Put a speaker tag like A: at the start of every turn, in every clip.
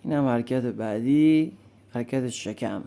A: اینم حرکت بعدی، حرکت شکم.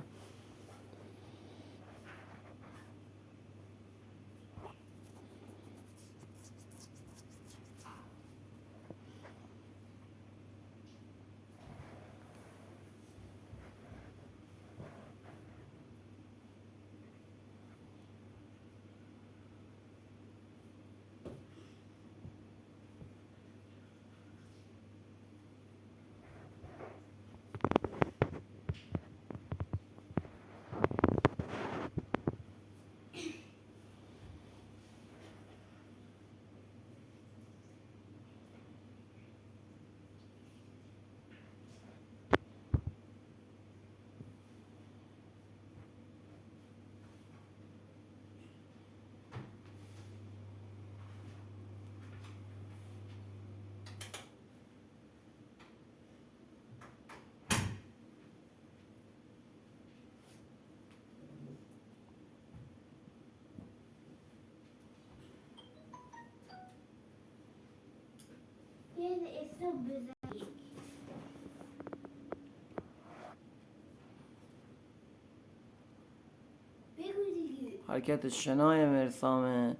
A: حرکت شنای مرسامه.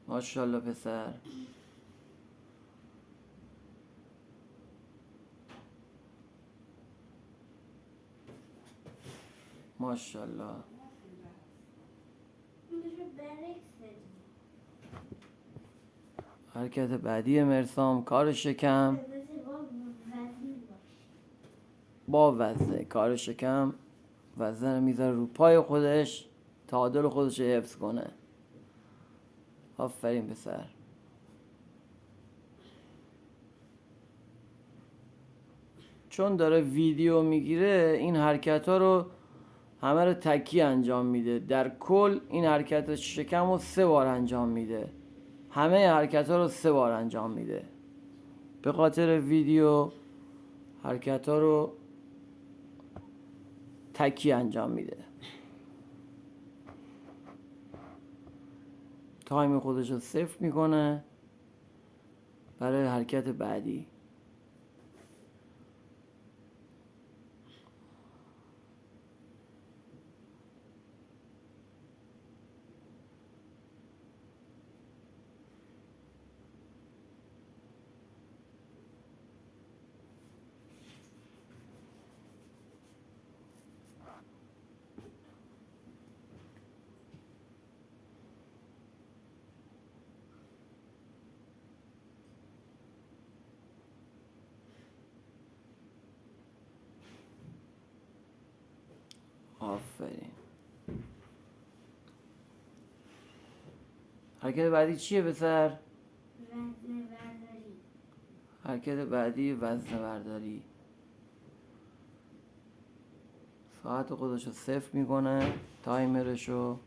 A: ماشاءالله پسر. ماشاءالله. حرکت بعدی مرسام کار شکم با وزنه. کار شکم وزنه میذاره رو پای خودش، تعادل خودش رو حفظ کنه. آفرین پسر. چون داره ویدیو میگیره این حرکت ها رو همه رو تکی انجام میده. در کل این حرکت شکم رو 3 بار انجام میده. همه حرکت ها رو 3 بار انجام میده. به خاطر ویدیو حرکت ها رو تکی انجام میده. تایم خودش رو 0 میکنه برای حرکت بعدی. آفرین. حرکت بعدی چیه پسر؟
B: وزنه برداری.
A: حرکت بعدی وزنه برداری. ساعت خودش رو 0 میکنه، تایمرش رو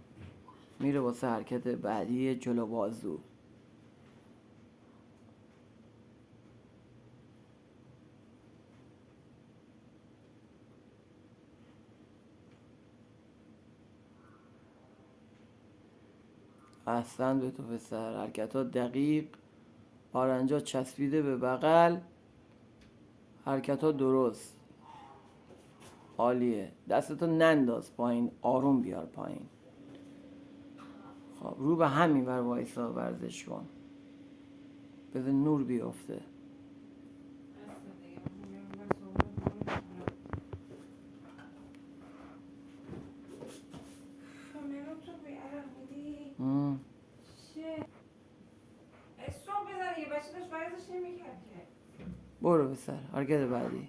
A: میره واسه حرکت بعدی جلو بازو. احسن به تو پسر. حرکت ها دقیق، آرنجا چسبیده به بغل، حرکت ها درست. عالیه. دستتو ننداز پایین، آروم بیار پایین. خب رو به همین ور وایسا، ورزش کن، بذار نور بیفته. برو بسر. حرکت بعدی.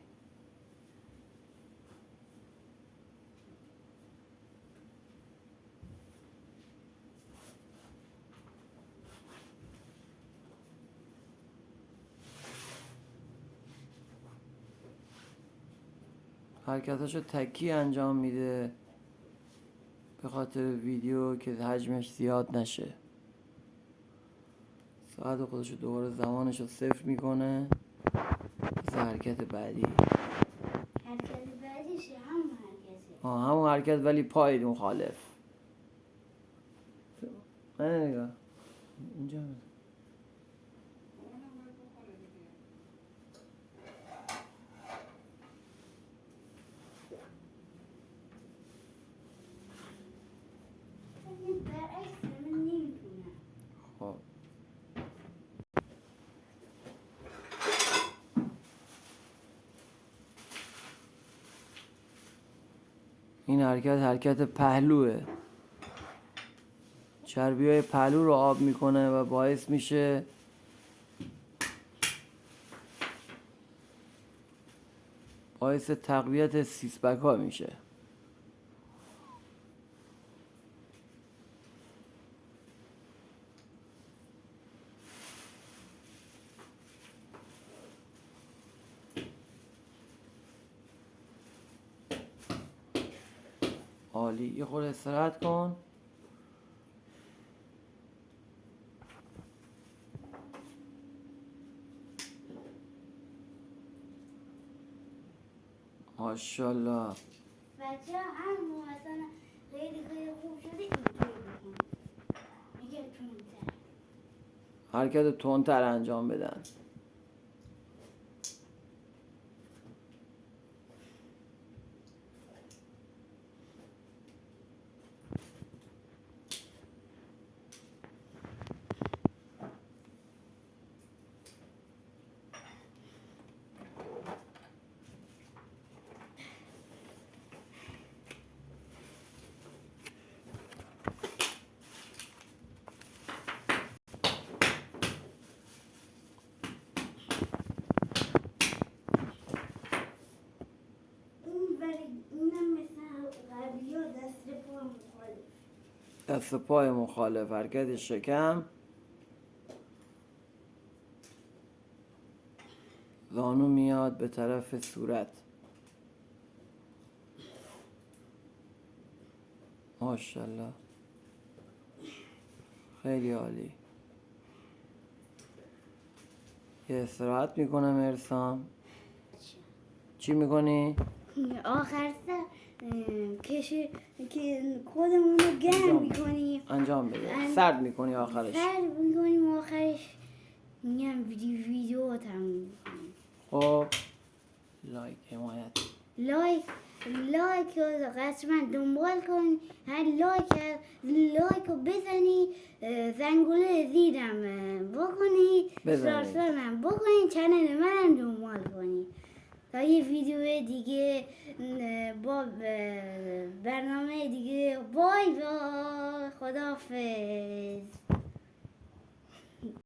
A: حرکتاشو تکی انجام میده به خاطر ویدیو که حجمش زیاد نشه. ساعت خودشو دوباره زمانشو 0 میکنه. بس حرکت بعدی.
B: حرکت بعدیش همون حرکته.
A: همون حرکت ولی پای مخالف. نه نگاه اینجا. این حرکت پهلوه. چربی های پهلو رو آب میکنه و باعث میشه تقویت سیسپک ها میشه. عالی. یه خورده استراحت کن. ماشاءالله.
B: بچه هم مثلا خیلی خوب شده اینطوری بکن. میگه تونتر.
A: حرکت تندتر انجام بدن.
B: اینم مثل قبلی ها دست پا مخالف.
A: دست پای مخالف. حرکت شکم. زانو میاد به طرف صورت. ماشاءالله. خیلی عالی. یه استراحت میکنم ارسام. چی میکنی؟
B: آخر سر کشی که خودمون رو گرم میکنیم.
A: انجام بده. سرد میکنی آخرش.
B: سرد میکنیم آخرش میگم ویدیو تموم میکنیم.
A: خب لایک حمایت.
B: لایک رو قطعا دنبال کن. هر لایک رو بزنی، زنگوله زیرم بکنی، سرسرم بکنی، چنل منم دنبال کنی تا یه ویدیو دیگه با برنامه دیگه. بای بای. خداحافظ.